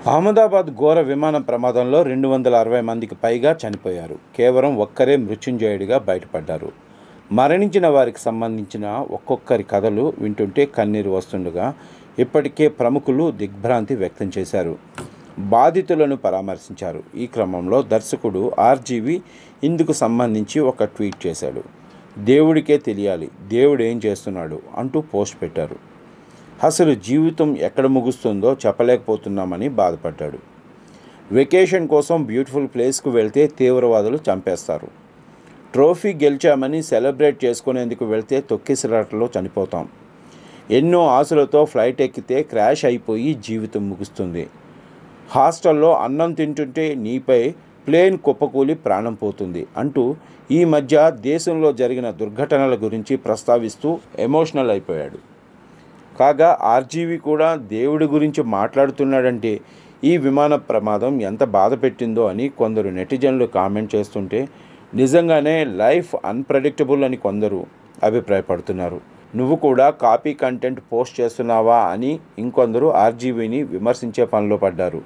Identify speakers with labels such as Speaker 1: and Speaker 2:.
Speaker 1: అహ్మదాబాద్ ఘోర విమాన ప్రమాదంలో 260 మందికి పైగా చనిపోయారు. కేవలం ఒక్కరే మృత్యుంజయుడిగా బయటపడ్డారు. మరణించిన వారికి సంబంధించిన ఒక్కొక్కరి కథలు వింటుంటే కన్నీరు వస్తుండగా ఇప్పటికే ప్రముఖులు దిగ్భ్రాంతి వ్యక్తం చేశారు. బాధితులను పరామర్శించారు. ఈ క్రమంలో దర్శకుడు ఆర్జీవి ఇందుకు సంబంధించి ఒక ట్వీట్ చేశాడు. దేవుడికే తెలియాలి, దేవుడు ఏం చేస్తున్నాడు అంటూ పోస్ట్ పెట్టారు. అసలు జీవితం ఎక్కడ ముగుస్తుందో చెప్పలేకపోతున్నామని బాధపడ్డాడు. వెకేషన్ కోసం బ్యూటిఫుల్ ప్లేస్కు వెళ్తే తీవ్రవాదులు చంపేస్తారు. ట్రోఫీ గెలిచామని సెలబ్రేట్ చేసుకునేందుకు వెళ్తే తొక్కిసలాటలో చనిపోతాం. ఎన్నో ఆశలతో ఫ్లైట్ ఎక్కితే క్రాష్ అయిపోయి జీవితం ముగుస్తుంది. హాస్టల్లో అన్నం తింటుంటే నీపై ప్లేన్ కుప్పకూలి ప్రాణం పోతుంది అంటూ ఈ మధ్య దేశంలో జరిగిన దుర్ఘటనల గురించి ప్రస్తావిస్తూ ఎమోషనల్ అయిపోయాడు. కాగా ఆర్జీవి కూడా దేవుడి గురించి మాట్లాడుతున్నాడంటే ఈ విమాన ప్రమాదం ఎంత బాధ పెట్టిందో అని కొందరు నెటిజన్లు కామెంట్ చేస్తుంటే నిజంగానే లైఫ్ అన్ప్రెడిక్టబుల్ అని కొందరు అభిప్రాయపడుతున్నారు. నువ్వు కూడా కాపీ కంటెంట్ పోస్ట్ చేస్తున్నావా అని ఇంకొందరు ఆర్జీవిని విమర్శించే పనిలో పడ్డారు.